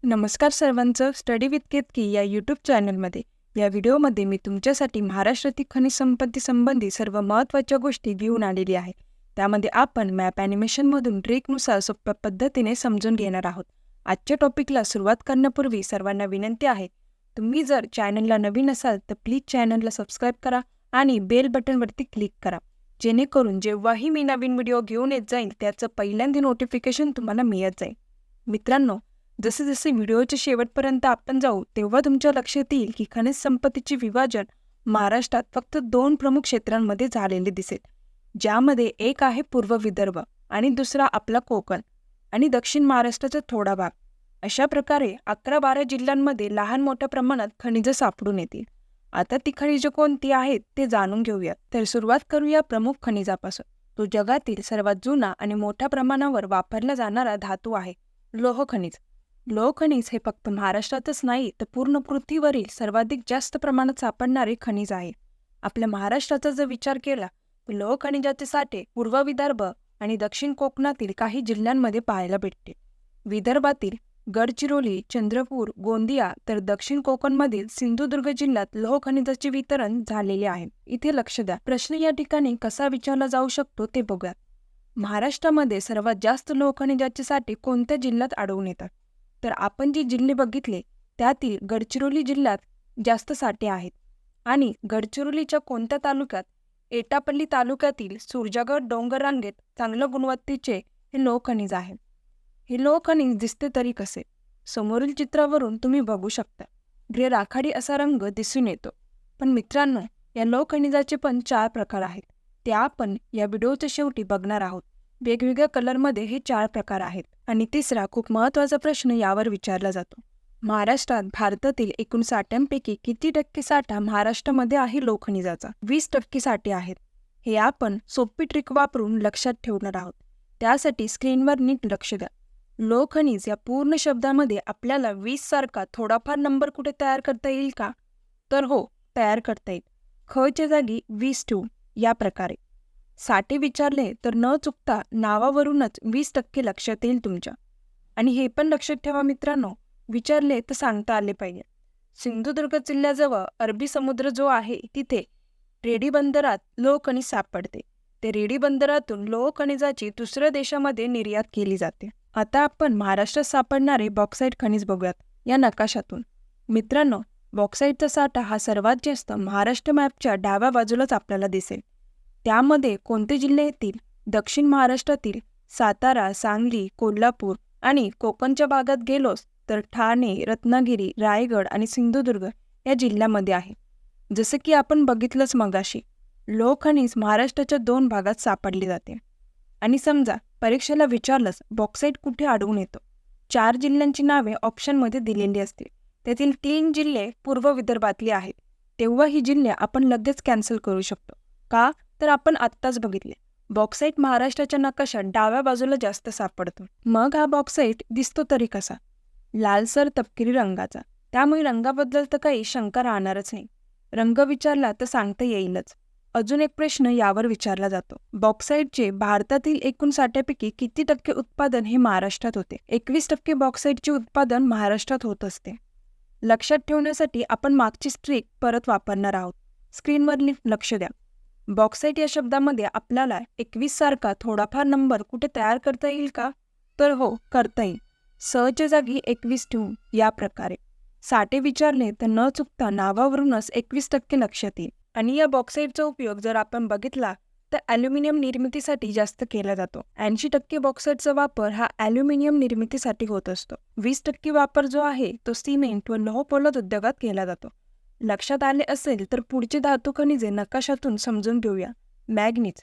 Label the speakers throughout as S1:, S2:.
S1: नमस्कार सर्वांचं. Study with Ketaki या यूट्यूब चॅनलमध्ये या व्हिडिओमध्ये मी तुमच्यासाठी महाराष्ट्रातील खनिज संपत्ती संबंधी सर्व महत्त्वाच्या गोष्टी घेऊन आलेली आहे. त्यामध्ये आपण मॅप ॲनिमेशनमधून ट्रिकनुसार सोप्या पद्धतीने समजून घेणार आहोत. आजच्या टॉपिकला सुरुवात करण्यापूर्वी सर्वांना विनंती आहे, तुम्ही जर चॅनलला नवीन असाल तर प्लीज चॅनलला सबस्क्राईब करा आणि बेल बटनवरती क्लिक करा, जेणेकरून जेव्हाही मी नवीन व्हिडिओ घेऊन येत जाईल त्याचं पहिल्यांदा नोटिफिकेशन तुम्हाला मिळत जाईल. मित्रांनो, जसे जसे व्हिडिओच्या शेवटपर्यंत आपण जाऊ तेव्हा तुमच्या लक्षात येईल की खनिज संपत्तीचे विभाजन महाराष्ट्रात फक्त 2 प्रमुख क्षेत्रांमध्ये झालेले दिसेल, ज्यामध्ये एक आहे पूर्व विदर्भ आणि दुसरा आपला कोकण आणि दक्षिण महाराष्ट्राचा थोडा भाग. अशा प्रकारे 11-12 जिल्ह्यांमध्ये लहान मोठ्या प्रमाणात खनिजं सापडून येतील. आता ती खनिजं कोणती आहेत ते जाणून घेऊया. तर सुरुवात करूया प्रमुख खनिजापासून. तो जगातील सर्वात जुना आणि मोठ्या प्रमाणावर वापरला जाणारा धातू आहे, लोह खनिज. लोह खनिज हे फक्त महाराष्ट्रातच नाही तर पूर्ण पृथ्वीवरील सर्वाधिक जास्त प्रमाणात सापडणारे खनिज आहे. आपल्या महाराष्ट्राचा जर विचार केला तर लोह खनिजाचे साठे पूर्व विदर्भ आणि दक्षिण कोकणातील काही जिल्ह्यांमध्ये पाहायला भेटते. विदर्भातील गडचिरोली, चंद्रपूर, गोंदिया तर दक्षिण कोकणमधील सिंधुदुर्ग जिल्ह्यात लोह खनिजाचे वितरण झालेले आहे. इथे लक्ष द्या, प्रश्न या ठिकाणी कसा विचारला जाऊ शकतो ते बघूया. महाराष्ट्रामध्ये सर्वात जास्त लोह खनिजाचे साठे कोणत्या जिल्ह्यात आढळून येतात? तर आपण जे जिल्हे बघितले त्यातील गडचिरोली जिल्ह्यात जास्त साठे आहेत. आणि गडचिरोलीच्या कोणत्या तालुक्यात? एटापल्ली तालुक्यातील सुरजागड डोंगर रांगेत चांगल्या गुणवत्तेचे हे लोह खनिज आहे. हे लोह खनिज दिसते तरी कसे? समोरील चित्रावरून तुम्ही बघू शकता, ग्रे राखाडी असा रंग दिसून येतो. पण मित्रांनो, या लोह खनिजाचे पण 4 प्रकार आहेत. ते आपण या व्हिडिओच्या शेवटी बघणार आहोत. वेगवेगळ्या कलरमध्ये हे 4 प्रकार आहेत. आणि तिसरा खूप महत्त्वाचा प्रश्न यावर विचारला जातो. महाराष्ट्रात भारतातील एकूण साठ्यांपैकी किती टक्के साठा महाराष्ट्रामध्ये आहे लोह खनिजाचा? 20% साठे आहेत. हे आपण सोपी ट्रिक वापरून लक्षात ठेवणार आहोत. त्यासाठी स्क्रीनवर नीट लक्ष द्या. लोह खनिज या पूर्ण शब्दामध्ये आपल्याला 20 सारखा थोडाफार नंबर कुठे तयार करता येईल का? तर हो, तयार करता येईल. खच्या जागी 20 ठेवू या प्रकारे. साठे विचारले तर न चुकता नावावरूनच 20% लक्षात येईल तुमच्या. आणि हे पण लक्षात ठेवा मित्रांनो, विचारले तर सांगता आले पाहिजे. सिंधुदुर्ग जिल्ह्याजवळ अरबी समुद्र जो आहे तिथे रेडी बंदरात लोह खनिज सापडते. ते रेडी बंदरातून लोह खनिजाची दुसऱ्या देशामध्ये निर्यात केली जाते. आता आपण महाराष्ट्रात सापडणारे बॉक्साईट खनिज बघूयात या नकाशातून. मित्रांनो, बॉक्साईटचा साठा हा सर्वात जास्त महाराष्ट्र मॅपच्या डाव्या बाजूलाच आपल्याला दिसेल. त्यामध्ये कोणते जिल्हे येतील? दक्षिण महाराष्ट्रातील सातारा, सांगली, कोल्हापूर आणि कोकणच्या भागात गेलोस तर ठाणे, रत्नागिरी, रायगड आणि सिंधुदुर्ग या जिल्ह्यामध्ये आहे. जसं की आपण बघितलंच मगाशी, लोह खनिज महाराष्ट्राच्या 2 भागात सापडले जाते. आणि समजा परीक्षेला विचारलंच बॉक्साईट कुठे आढळून येतो, 4 जिल्ह्यांची नावे ऑप्शनमध्ये दिलेली असतील. त्यातील 3 जिल्हे पूर्व विदर्भातली आहेत. तेव्हा ही जिल्हे आपण लगेच कॅन्सल करू शकतो. का? तर आपण आत्ताच बघितले, बॉक्साईट महाराष्ट्राच्या नकाशात डाव्या बाजूला जास्त सापडतो. मग हा बॉक्साईट दिसतो तरी कसा? लालसर तपकिरी रंगाचा. त्यामुळे रंगाबद्दल तर काही शंका राहणारच नाही. रंग विचारला तर सांगता येईलच. अजून एक प्रश्न यावर विचारला जातो, बॉक्साईटचे भारतातील एकूण साठ्यापैकी किती टक्के उत्पादन हे महाराष्ट्रात होते? 21% बॉक्साईटचे उत्पादन महाराष्ट्रात होत असते. लक्षात ठेवण्यासाठी आपण मागची ट्रिक परत वापरणार आहोत. स्क्रीनवर लक्ष द्या. बॉक्साईट या शब्दामध्ये आपल्याला 21 सारखा थोडाफार नंबर कुठे तयार करता येईल का? तर हो, करता येईल. च्या जागी 21 ठेवून या प्रकारे. साठे विचारले तर न चुकता नावावरूनच 21% लक्षात येईल. आणि या बॉक्साईटचा उपयोग जर आपण बघितला तर ॲल्युमिनियम निर्मितीसाठी जास्त केला जातो. 80% बॉक्साईटचा वापर हा ॲल्युमिनियम निर्मितीसाठी होत असतो. 20% वापर जो आहे तो सिमेंट व लोहपोलाद उद्योगात केला जातो. लक्षात आले असेल तर पुढचे धातू खनिजे नकाशातून समजून घेऊया. मॅग्नीज.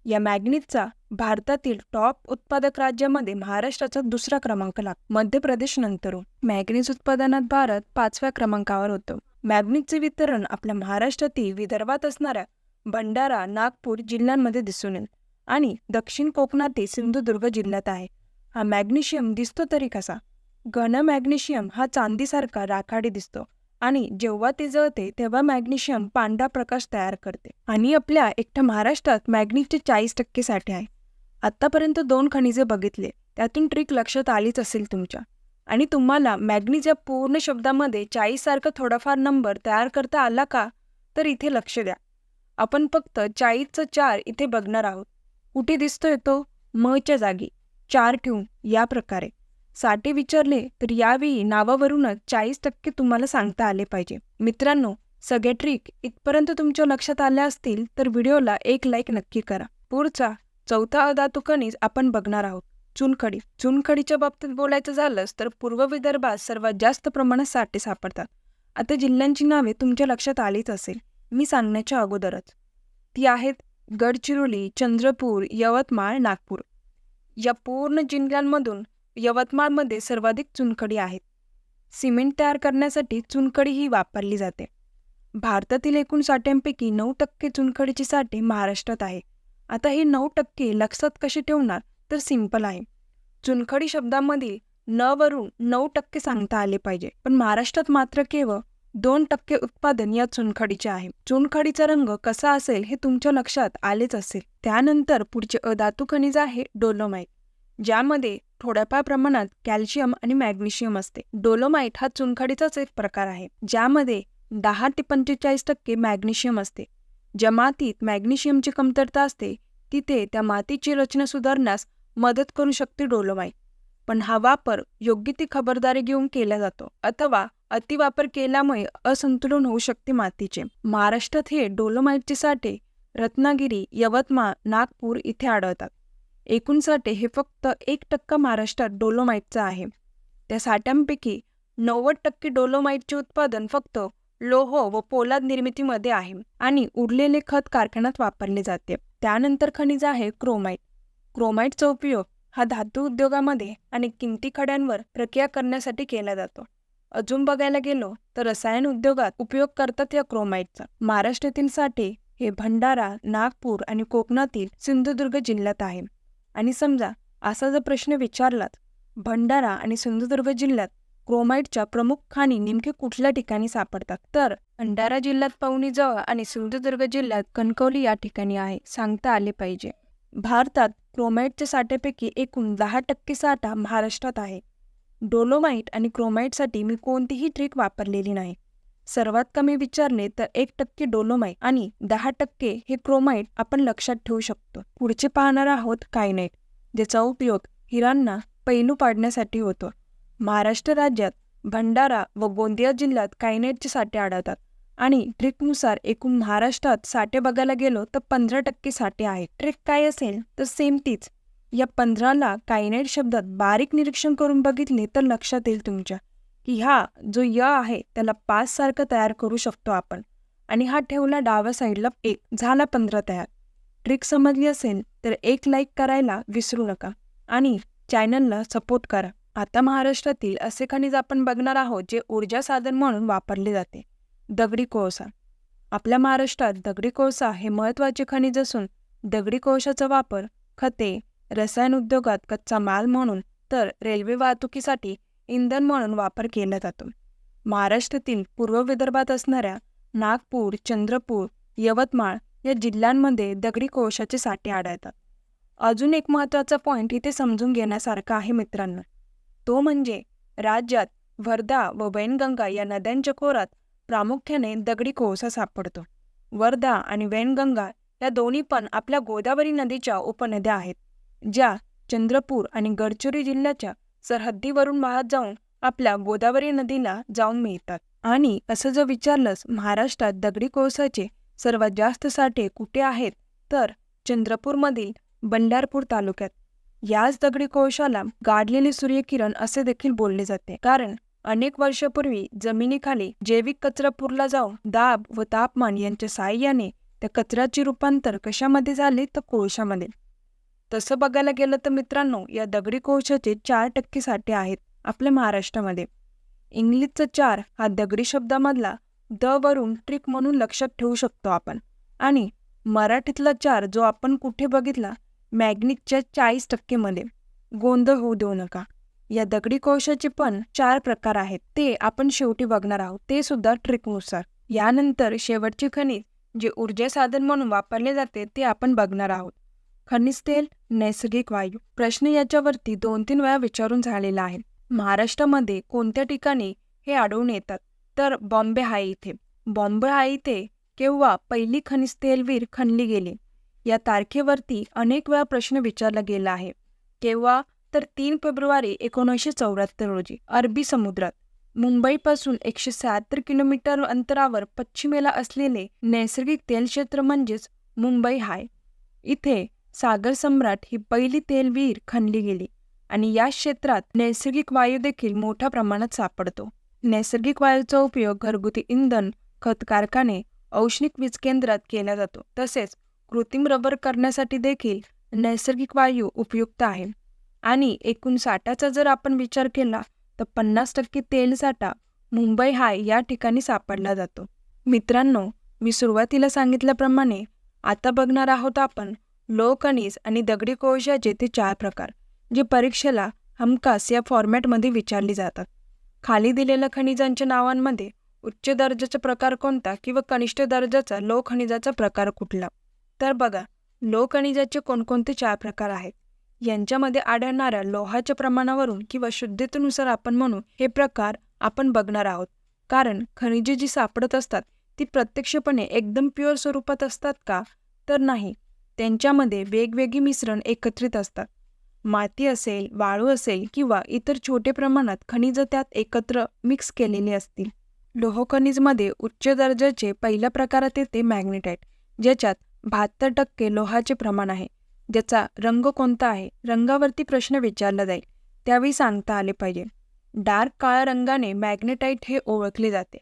S1: या मॅग्नीजचा भारतातील टॉप उत्पादक राज्यामध्ये महाराष्ट्राचा 2रा क्रमांक लागतो, मध्य प्रदेश नंतरून. मॅग्नीज उत्पादनात भारत 5व्या क्रमांकावर होतो. मॅग्नीजचे वितरण आपल्या महाराष्ट्रातील विदर्भात असणाऱ्या भंडारा, नागपूर जिल्ह्यांमध्ये दिसून येईल आणि दक्षिण कोकणातील सिंधुदुर्ग जिल्ह्यात आहे. हा मॅग्नेशियम दिसतो तरी कसा? घन मॅग्नेशियम हा चांदीसारखा राखाडी दिसतो आणि जेव्हा ते जळते तेव्हा मॅग्नेशियम पांढरा प्रकाश तयार करते. आणि आपल्या एकट्या महाराष्ट्रात मॅग्नीजचे 40% साठे आहे. आत्तापर्यंत 2 खनिजे बघितले, त्यातून ट्रिक लक्षात आलीच असेल तुमच्या. आणि तुम्हाला मॅग्नीज या पूर्ण शब्दामध्ये 40 सारखा थोडाफार नंबर तयार करता आला का, तर इथे लक्ष द्या. आपण फक्त 40चं 4 इथे बघणार आहोत. कुठे दिसतोय तो? मच्या जागी 4 ठेवून या प्रकारे. साठे विचारले तर यावेळी नावावरूनच 40% तुम्हाला सांगता आले पाहिजे. मित्रांनो, सगळे ट्रिक इथपर्यंत तुमच्या लक्षात आल्या असतील तर व्हिडिओला एक लाईक नक्की करा. पुढचा चौथा अधातुखनिज आपण बघणार आहोत, चुनखडी. चुनखडीच्या बाबतीत बोलायचं झालंच तर पूर्व विदर्भात सर्वात जास्त प्रमाणात साठे सापडतात. आता जिल्ह्यांची नावे तुमच्या लक्षात आलीच असेल मी सांगण्याच्या अगोदरच. ती आहेत गडचिरोली, चंद्रपूर, यवतमाळ, नागपूर. या पूर्ण जिल्ह्यांमधून यवतमाळमध्ये सर्वाधिक चुनखडी आहेत. सिमेंट तयार करण्यासाठी चुनखडी ही वापरली जाते. भारतातील एकूण साठ्यांपैकी 9% चुनखडीचे साठे महाराष्ट्रात आहे. आता हे 9% लक्षात कसे ठेवणार, तर सिंपल आहे. चुनखडी शब्दामधील न वरून 9% सांगता आले पाहिजे. पण महाराष्ट्रात मात्र केवळ 2% उत्पादन या चुनखडीचे आहे. चुनखडीचा रंग कसा असेल हे तुमच्या लक्षात आलेच असेल. त्यानंतर पुढचे अधातू खनिज आहे डोलोमाइट, ज्यामध्ये थोड्याफार प्रमाणात कॅल्शियम आणि मॅग्नेशियम असते. डोलोमाइट हा चुनखडीचाच एक प्रकार आहे, ज्यामध्ये 10 ते 45% मॅग्नेशियम असते. ज्या मातीत मॅग्नेशियमची कमतरता असते तिथे त्या मातीची रचना सुधारण्यास मदत करू शकते डोलोमाइट. पण हा वापर योग्य ती खबरदारी घेऊन केला जातो, अथवा अतिवापर केल्यामुळे असंतुलन होऊ शकते मातीचे. महाराष्ट्रात हे डोलोमाइटचे साठे रत्नागिरी, यवतमाळ, नागपूर इथे आढळतात. एकूण साठे हे फक्त 1% महाराष्ट्रात डोलोमाइटचा आहे. त्या साठ्यांपैकी 90% डोलोमाइटचे उत्पादन फक्त लोह व पोलाद निर्मितीमध्ये आहे आणि उरलेले खत कारखान्यात वापरले जाते. त्यानंतर खनिज आहे क्रोमाइट. क्रोमाइटचा उपयोग हा धातू उद्योगामध्ये आणि किमती खड्यांवर प्रक्रिया करण्यासाठी केला जातो. अजून बघायला गेलो तर रसायन उद्योगात उपयोग करतात या क्रोमाइटचा. महाराष्ट्रातील साठे हे भंडारा, नागपूर आणि कोकणातील सिंधुदुर्ग जिल्ह्यात आहे. आणि समजा असा जर प्रश्न विचारलात, भंडारा आणि सिंधुदुर्ग जिल्ह्यात क्रोमाइटच्या प्रमुख खाणी नेमके कुठल्या ठिकाणी सापडतात, तर भंडारा जिल्ह्यात पवनीजवळ आणि सिंधुदुर्ग जिल्ह्यात कणकवली या ठिकाणी आहे, सांगता आले पाहिजे. भारतात क्रोमाइटच्या साठ्यापैकी एकूण 10% साठा महाराष्ट्रात आहे. डोलोमाइट आणि क्रोमाइटसाठी मी कोणतीही ट्रिक वापरलेली नाही. सर्वात कमी विचारले तर 1% डोलोमाइट आणि 10% हे क्रोमाइट आपण लक्षात ठेवू शकतो. पुढचे पाहणार आहोत कायनाइट, ज्याचा उपयोग हिरांना पैलू पाडण्यासाठी होतो. महाराष्ट्र राज्यात भंडारा व गोंदिया जिल्ह्यात कायनाइटचे साठे आढळतात आणि ट्रिकनुसार एकूण महाराष्ट्रात साठे बघायला गेलो तर 15% साठे आहेत. ट्रिक काय असेल तर सेम तीच. या 15ला कायनाइट शब्दात बारीक निरीक्षण करून बघितले तर लक्षात येईल तुमच्या की हा जो य आहे त्याला 5 सारखं तयार करू शकतो आपण, आणि हा ठेवला डाव्या साईडला 1, झाला 15 तयार. ट्रिक समजली असेल तर एक लाईक करायला विसरू नका आणि चॅनलला सपोर्ट करा. आता महाराष्ट्रातील असे खनिज आपण बघणार आहोत जे ऊर्जा साधन म्हणून वापरले जाते, दगडी कोळसा. आपल्या महाराष्ट्रात दगडी कोळसा हे महत्त्वाचे खनिज असून दगडी कोळशाचा वापर खते, रसायन उद्योगात कच्चा माल म्हणून तर रेल्वे वाहतुकीसाठी इंधन म्हणून वापर केला जातो. महाराष्ट्रातील पूर्व विदर्भात असणाऱ्या नागपूर, चंद्रपूर, यवतमाळ या जिल्ह्यांमध्ये दगडी कोळशाचे साठे आढळतात. अजून एक महत्त्वाचा पॉईंट इथे समजून घेण्यासारखा आहे मित्रांनो, तो म्हणजे राज्यात वर्धा व वैनगंगा या नद्यांच्या खोऱ्यात प्रामुख्याने दगडी कोळसा सापडतो. वर्धा आणि वैनगंगा या दोन्ही पण आपल्या गोदावरी नदीच्या उपनद्या आहेत, ज्या चंद्रपूर आणि गडचिरोली जिल्ह्याच्या सरहद्दीवरून वाहत जाऊन आपल्या गोदावरी नदीला जाऊन मिळतात. आणि असं जर विचारलंच महाराष्ट्रात दगडी कोळसाचे सर्वात जास्त साठे कुठे आहेत, तर चंद्रपूरमधील बंडारपूर तालुक्यात. याच दगडी कोळशाला गाडलेले सूर्यकिरण असे देखील बोलले जाते, कारण अनेक वर्षापूर्वी जमिनीखाली जैविक कचरा पुरला जाऊन दाब व तापमान यांच्या साहाय्याने त्या कचऱ्याचे रूपांतर कशामध्ये झाले तर कोळशामध्ये. तसं बघायला गेलं तर मित्रांनो, या दगडी कोळशाचे 4% साठे आहेत आपल्या महाराष्ट्रामध्ये. इंग्लिशचा 4 हा दगडी शब्दामधला द वरून ट्रिक म्हणून लक्षात ठेवू शकतो आपण, आणि मराठीतला 4 जो आपण कुठे बघितला मॅग्नीजच्या 40% मध्ये. गोंधळ होऊ देऊ नका. या दगडी कोळशाचे पण 4 प्रकार आहेत, ते आपण शेवटी बघणार आहोत, ते सुद्धा ट्रिकनुसार. यानंतर शेवटचे खनिज जे ऊर्जा साधन म्हणून वापरले जाते ते आपण बघणार आहोत, खनिज तेल, नैसर्गिक वायू. प्रश्न याच्यावरती 2-3 वेळा विचारून झालेला आहे. महाराष्ट्रामध्ये कोणत्या ठिकाणी हे आढळून येतात? तर बॉम्बे आहे इथे. बॉम्बे आहे इथे केव्हा पहिली खनिज तेल विहीर खणली गेली? या तारखेवरती अनेक वेळा प्रश्न विचारला गेला आहे. केव्हा? तर 3 फेब्रुवारी 1974 रोजी अरबी समुद्रात. मुंबईपासून 176 किलोमीटर अंतरावर पश्चिमेला असलेले नैसर्गिक तेल क्षेत्र म्हणजेच मुंबई हाय. इथे सागर सम्राट ही पहिली तेल विहीर खणली गेली आणि या क्षेत्रात नैसर्गिक वायू देखील मोठ्या प्रमाणात सापडतो. नैसर्गिक वायूचा उपयोग घरगुती इंधन, खत कारखाने, औष्णिक वीज केंद्रात केला जातो. तसेच कृत्रिम रबर करण्यासाठी देखील नैसर्गिक वायू उपयुक्त आहे. आणि एकूण साठाचा जर आपण विचार केला तर 50% तेल साठा मुंबई हाय या ठिकाणी सापडला जातो. मित्रांनो, मी सुरुवातीला सांगितल्याप्रमाणे आता बघणार आहोत आपण लोह खनिज आणि दगडी कोळशाचे ते 4 प्रकार, जे परीक्षेला हमखास या फॉर्मॅटमध्ये विचारली जातात. खाली दिलेल्या खनिजांच्या नावांमध्ये उच्च दर्जाचा प्रकार कोणता किंवा कनिष्ठ दर्जाचा लोह खनिजाचा प्रकार कुठला? तर बघा, लोह खनिजाचे कोणकोणते 4 प्रकार आहेत. यांच्यामध्ये आढळणाऱ्या लोहाच्या प्रमाणावरून किंवा शुद्धतेनुसार आपण म्हणू हे प्रकार आपण बघणार आहोत. कारण खनिजे जी सापडत असतात ती प्रत्यक्षपणे एकदम प्युअर स्वरूपात असतात का? तर नाही. त्यांच्यामध्ये वेगवेगळी मिश्रण एकत्रित असतात. माती असेल, वाळू असेल किंवा इतर छोटे प्रमाणात खनिज त्यात एकत्र मिक्स केलेली असतील. लोह खनिजमध्ये उच्च दर्जाचे पहिल्या प्रकारात येते मॅग्नेटाइट, ज्याच्यात 72% लोहाचे प्रमाण आहे. ज्याचा रंग कोणता आहे? रंगावरती प्रश्न विचारला जाईल, त्यावेळी सांगता आले पाहिजे. डार्क काळ्या रंगाने मॅग्नेटाइट हे ओळखले जाते.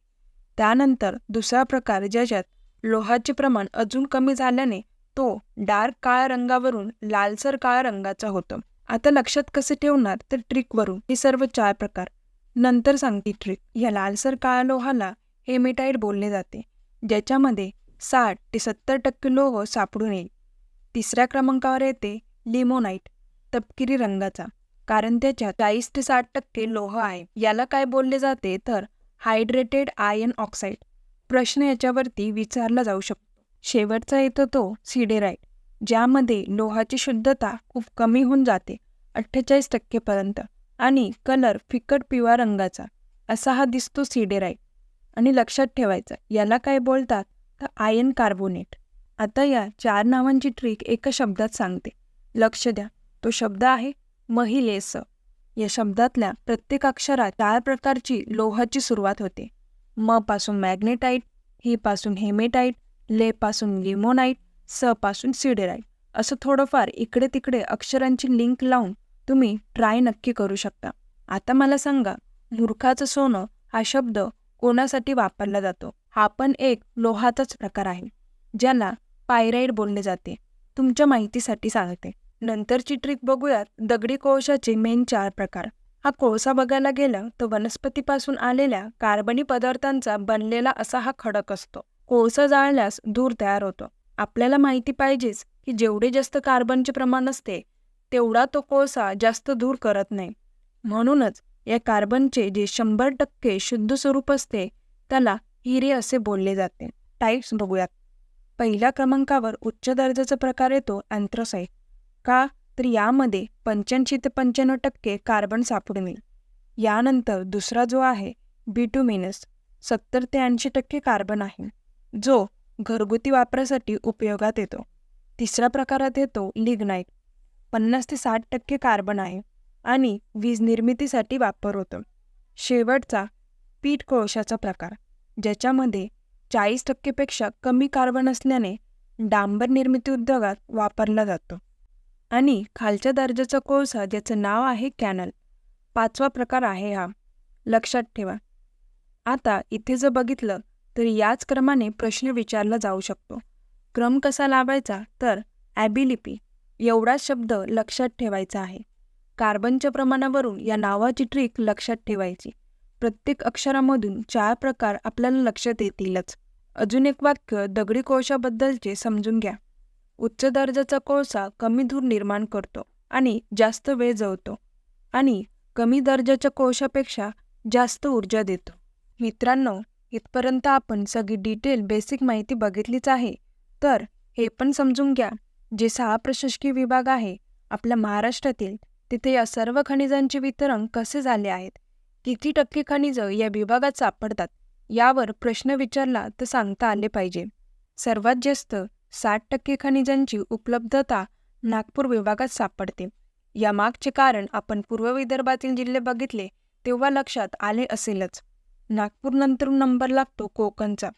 S1: त्यानंतर दुसरा प्रकार ज्याच्यात लोहाचे प्रमाण अजून कमी झाल्याने तो डार्क काळ्या रंगावरून लालसर काळ्या रंगाचा होतो. आता लक्षात कसे ठेवणार? तर ट्रिकवरून. हे सर्व 4 प्रकार नंतर सांगते ट्रिक. या लालसर काळ्या लोहाला हेमेटाइट बोलले जाते, ज्याच्यामध्ये 60 ते 70% लोह सापडून येईल. तिसऱ्या क्रमांकावर येते लिमोनाइट, तपकिरी रंगाचा, कारण त्याच्यात 40 ते 60% लोह आहे. याला काय बोलले जाते? तर हायड्रेटेड आयर्न ऑक्साईड. प्रश्न याच्यावरती विचारला जाऊ शकतो. शेवटचा येतो तो सिडेराइट, ज्यामध्ये लोहाची शुद्धता खूप कमी होऊन जाते, 48% पर्यंत, आणि कलर फिकट पिवळा रंगाचा असा हा दिसतो सिडेराइट. आणि लक्षात ठेवायचं, याला काय बोलतात? तर आयर्न कार्बोनेट. आता या 4 नावांची ट्रिक एका शब्दात सांगते. लक्ष द्या, तो शब्द आहे महिलेस. या शब्दातल्या प्रत्येक अक्षरात 4 प्रकारची लोहाची सुरुवात होते. म पासून मॅग्नेटाइट, ही पासून हेमेटाइट, ले पासून लिमोनाइट, स पासून सिडेराइट. असं थोडंफार इकडे तिकडे अक्षरांची लिंक लावून तुम्ही ट्राय नक्की करू शकता. आता मला सांगा, मूर्खाचं सोनं हा शब्द कोणासाठी वापरला जातो? हा पण एक लोहाचाच प्रकार आहे, ज्याला पायराइट बोलले जाते. तुमच्या माहितीसाठी सांगते. नंतरची ट्रिक बघूयात दगडी कोळशाचे मेन 4 प्रकार. हा कोळसा बघायला गेला तर वनस्पतीपासून आलेल्या कार्बनी पदार्थांचा बनलेला असा हा खडक असतो. कोळसा जाळल्यास धूर तयार होतो. आपल्याला माहिती पाहिजेच की जेवढे जास्त कार्बनचे प्रमाण असते तेवढा तो कोळसा जास्त धूर करत नाही. म्हणूनच या कार्बनचे जे 100% शुद्ध स्वरूप असते त्याला हिरे असे बोलले जाते. टाईप्स बघूयात. पहिल्या क्रमांकावर उच्च दर्जाचा प्रकार येतो अँथ्रासाइट. का? तर यामध्ये 85 ते 95% कार्बन सापडून येईल. यानंतर दुसरा जो आहे बिटुमिनस, 70 ते 80% कार्बन आहे, जो घरगुती वापरासाठी उपयोगात येतो. तिसऱ्या प्रकारात येतो लिग्नाइट, 50 ते 60% कार्बन आहे आणि वीज निर्मितीसाठी वापर होतो. शेवटचा पीठ कोळशाचा प्रकार, ज्याच्यामध्ये 40% पेक्षा कमी कार्बन असल्याने डांबर निर्मिती उद्योगात वापरला जातो. आणि खालच्या दर्जाचा कोळसा ज्याचं नाव आहे कॅनल, 5वा प्रकार आहे हा. लक्षात ठेवा. आता इथे जर बघितलं तर याच क्रमाने प्रश्न विचारला जाऊ शकतो. क्रम कसा लावायचा? तर ॲबिलिपी एवढाच शब्द लक्षात ठेवायचा आहे. कार्बनच्या प्रमाणावरून या नावाची ट्रिक लक्षात ठेवायची. प्रत्येक अक्षरामधून 4 प्रकार आपल्याला लक्षात येतीलच. अजून एक वाक्य दगडी कोळशाबद्दलचे समजून घ्या. उच्च दर्जाचा कोळसा कमी धूर निर्माण करतो आणि जास्त वेळ जळतो आणि कमी दर्जाच्या कोळशापेक्षा जास्त ऊर्जा देतो. मित्रांनो, इथपर्यंत आपण सगळी डिटेल बेसिक माहिती बघितलीच आहे. तर हे पण समजून घ्या, जे 6 प्रशासकीय विभाग आहे आपल्या महाराष्ट्रातील तिथे या सर्व खनिजांचे वितरण कसे झाले आहेत, किती टक्के खनिजं या विभागात सापडतात यावर प्रश्न विचारला तर सांगता आले पाहिजे. सर्वात जास्त 60% खनिजांची उपलब्धता नागपूर विभागात सापडते. यामागचे कारण आपण पूर्व विदर्भातील जिल्हे बघितले तेव्हा लक्षात आले असेलच. नागपूरनंतर नंबर लागतो कोकणचा.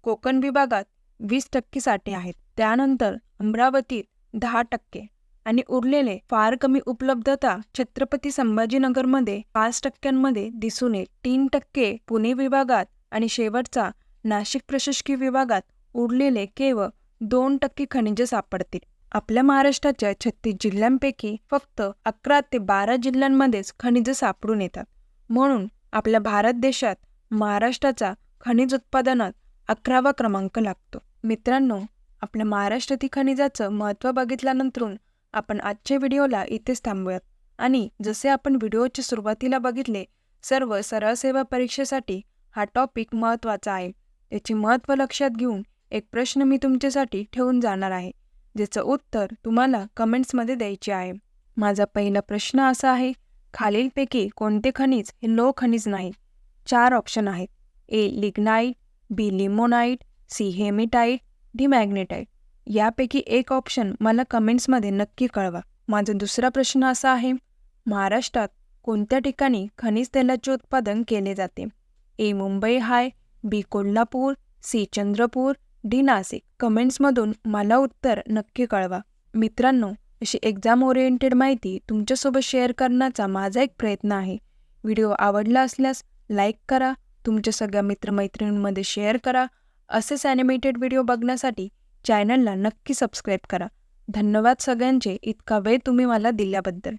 S1: कोकण विभागात 20% साठे आहेत. त्यानंतर अमरावतीत 10% आणि उरलेले फार कमी उपलब्धता छत्रपती संभाजीनगरमध्ये 5% दिसून येईल. 3% पुणे विभागात आणि शेवटचा नाशिक प्रशासकीय विभागात उरलेले केवळ 2% खनिजे सापडतील. आपल्या महाराष्ट्राच्या 36 जिल्ह्यांपैकी फक्त 11 ते 12 जिल्ह्यांमध्येच खनिजे सापडून येतात. म्हणून आपल्या भारत देशात महाराष्ट्राचा खनिज उत्पादनात 11वा क्रमांक लागतो. मित्रांनो, आपल्या महाराष्ट्रातील खनिजाचं महत्त्व बघितल्यानंतर आपण आजच्या व्हिडिओला इथेच थांबूयात. आणि जसे आपण व्हिडिओच्या सुरुवातीला बघितले, सर्व सरळ सेवा परीक्षेसाठी हा टॉपिक महत्त्वाचा आहे. याचे महत्त्व लक्षात घेऊन एक प्रश्न मी तुमच्यासाठी ठेवून जाणार आहे, ज्याचं उत्तर तुम्हाला कमेंट्समध्ये द्यायचे आहे. माझा पहिला प्रश्न असा आहे, खालीलपैकी कोणते खनिज हे लोह खनिज नाही? 4 ऑप्शन आहेत. ए लिग्नाइट, बी लिमोनाइट, सी हेमेटाइट, डी मॅग्नेटाइट. यापैकी एक ऑप्शन मला कमेंट्समध्ये नक्की कळवा. माझा दुसरा प्रश्न असा आहे, महाराष्ट्रात कोणत्या ठिकाणी खनिज तेलाचे उत्पादन केले जाते? ए मुंबई हाय, बी कोल्हापूर, सी चंद्रपूर, डी नाशिक. कमेंट्समधून मला उत्तर नक्की कळवा. मित्रांनो, अशी एक्झाम ओरिएंटेड माहिती तुमच्यासोबत शेअर करण्याचा माझा एक प्रयत्न आहे. व्हिडिओ आवडला असल्यास लाईक करा, तुमच्या सगळ्या मित्रमैत्रिणींमध्ये शेअर करा. असेच ॲनिमेटेड व्हिडिओ बघण्यासाठी चॅनलला नक्की सबस्क्राईब करा. धन्यवाद सगळ्यांचे, इतका वेळ तुम्ही मला दिल्याबद्दल.